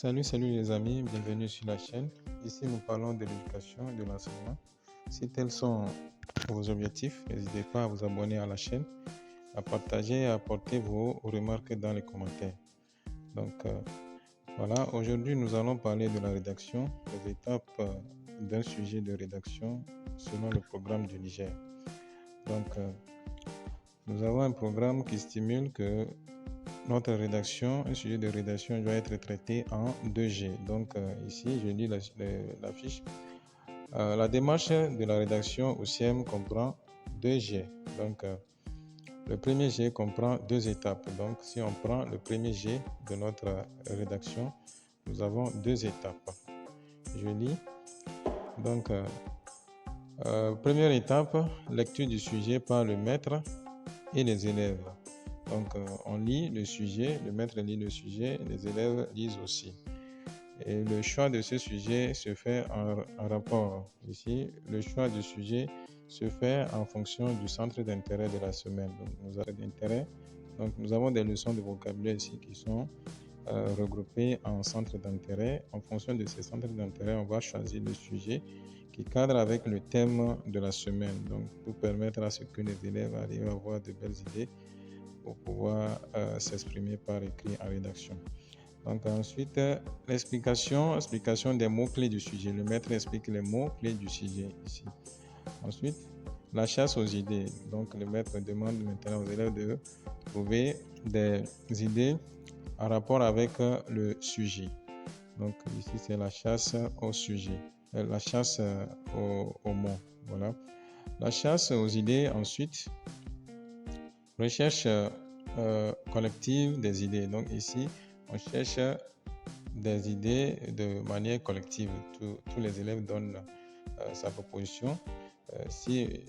Salut les amis, bienvenue sur la chaîne. Ici, nous parlons de l'éducation et de l'enseignement. Si tels sont vos objectifs, n'hésitez pas à vous abonner à la chaîne, à partager et à apporter vos remarques dans les commentaires. Voilà, aujourd'hui, nous allons parler de la rédaction, les étapes d'un sujet de rédaction selon le programme du Niger. Nous avons un programme qui stimule que notre rédaction, un sujet de rédaction doit être traité en 2G. Ici, je lis la fiche. La démarche de la rédaction au CIEM comprend 2G. Le premier G comprend 2 étapes. Donc, si on prend le premier G de notre rédaction, nous avons 2 étapes. Je lis. Première étape, lecture du sujet par le maître et les élèves. On lit le sujet, le maître lit le sujet, les élèves lisent aussi. Et le choix de ce sujet se fait en rapport. Ici, le choix du sujet se fait en fonction du centre d'intérêt de la semaine. Nous avons des leçons de vocabulaire ici qui sont regroupées en centres d'intérêt. En fonction de ces centres d'intérêt, on va choisir le sujet qui cadre avec le thème de la semaine. Pour permettre à ce que les élèves arrivent à avoir de belles idées pour pouvoir s'exprimer par écrit en rédaction. Ensuite, l'explication des mots-clés du sujet. Le maître explique les mots-clés du sujet ici. Ensuite, la chasse aux idées. Le maître demande maintenant aux élèves de trouver des idées en rapport avec le sujet. Ici, c'est la chasse au sujet, la chasse aux mots. Voilà. La chasse aux idées, ensuite, recherche collective des idées. Donc ici, on cherche des idées de manière collective. Tous les élèves donnent sa proposition.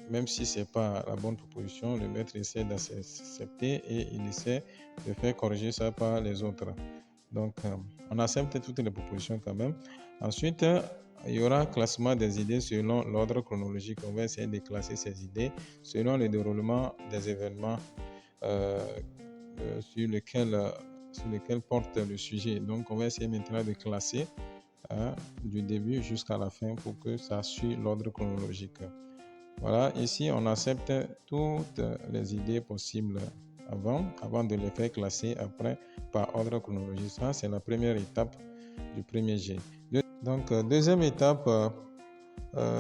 Même si ce n'est pas la bonne proposition, le maître essaie d'accepter et il essaie de faire corriger ça par les autres. On accepte toutes les propositions quand même. Ensuite, il y aura classement des idées selon l'ordre chronologique. On va essayer de classer ces idées selon le déroulement des événements sur lesquels porte le sujet. Donc, on va essayer maintenant de classer du début jusqu'à la fin pour que ça suive l'ordre chronologique. Voilà, ici, on accepte toutes les idées possibles avant de les faire classer après par ordre chronologique. Ça, c'est la première étape du premier G. Deuxième étape,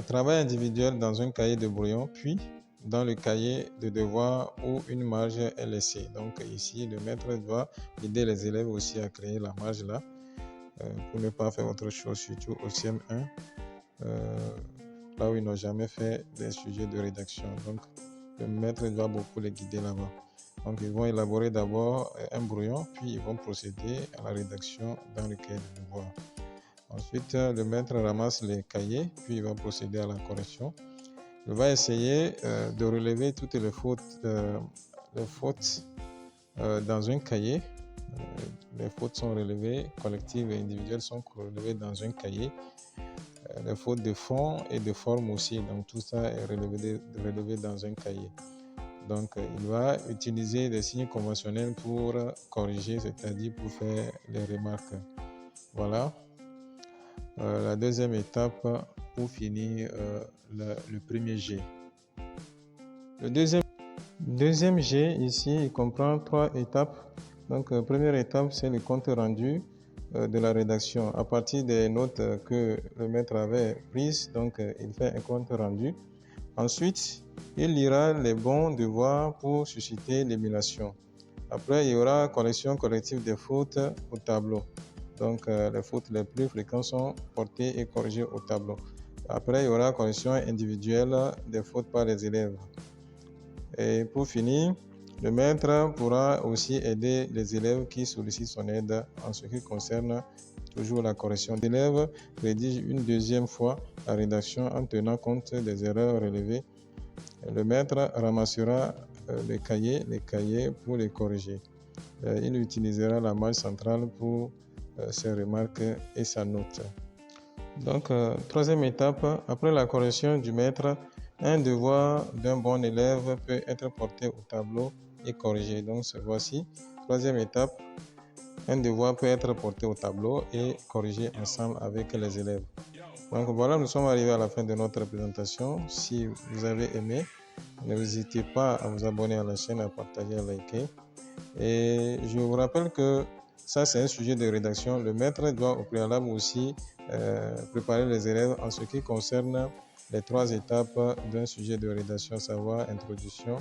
travail individuel dans un cahier de brouillon, puis dans le cahier de devoir où une marge est laissée. Donc ici, le maître doit aider les élèves aussi à créer la marge là pour ne pas faire autre chose, surtout au CM1, là où ils n'ont jamais fait des sujets de rédaction. Donc le maître doit beaucoup les guider là-bas. Donc ils vont élaborer d'abord un brouillon, puis ils vont procéder à la rédaction dans le cahier de devoir. Ensuite, le maître ramasse les cahiers, puis il va procéder à la correction. Il va essayer de relever toutes les fautes dans un cahier. Les fautes sont relevées, collectives et individuelles sont relevées dans un cahier. Les fautes de fond et de forme aussi, donc tout ça est relevé dans un cahier. Donc, il va utiliser des signes conventionnels pour corriger, c'est-à-dire pour faire les remarques. Voilà. La deuxième étape pour finir le premier G. Le deuxième G ici, il comprend 3 étapes. Première étape, c'est le compte rendu de la rédaction. À partir des notes que le maître avait prises, il fait un compte rendu. Ensuite, il lira les bons devoirs pour susciter l'émulation. Après, il y aura correction collective des fautes au tableau. Les fautes les plus fréquentes sont portées et corrigées au tableau. Après, il y aura correction individuelle des fautes par les élèves. Et pour finir, le maître pourra aussi aider les élèves qui sollicitent son aide en ce qui concerne toujours la correction. L'élève rédige une deuxième fois la rédaction en tenant compte des erreurs relevées. Le maître ramassera les cahiers pour les corriger. Il utilisera la marge centrale pour ses remarques et sa note. Troisième étape, après la correction du maître, un devoir d'un bon élève peut être porté au tableau et corrigé. Donc, voici, troisième étape, Un devoir peut être porté au tableau et corrigé ensemble avec les élèves. Donc voilà, nous sommes arrivés à la fin de notre présentation. Si vous avez aimé, n'hésitez pas à vous abonner à la chaîne, à partager, à liker. Et je vous rappelle que ça, c'est un sujet de rédaction. Le maître doit au préalable aussi préparer les élèves en ce qui concerne les 3 étapes d'un sujet de rédaction, à savoir introduction,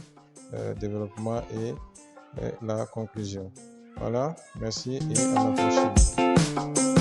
développement et la conclusion. Voilà, merci et à la prochaine.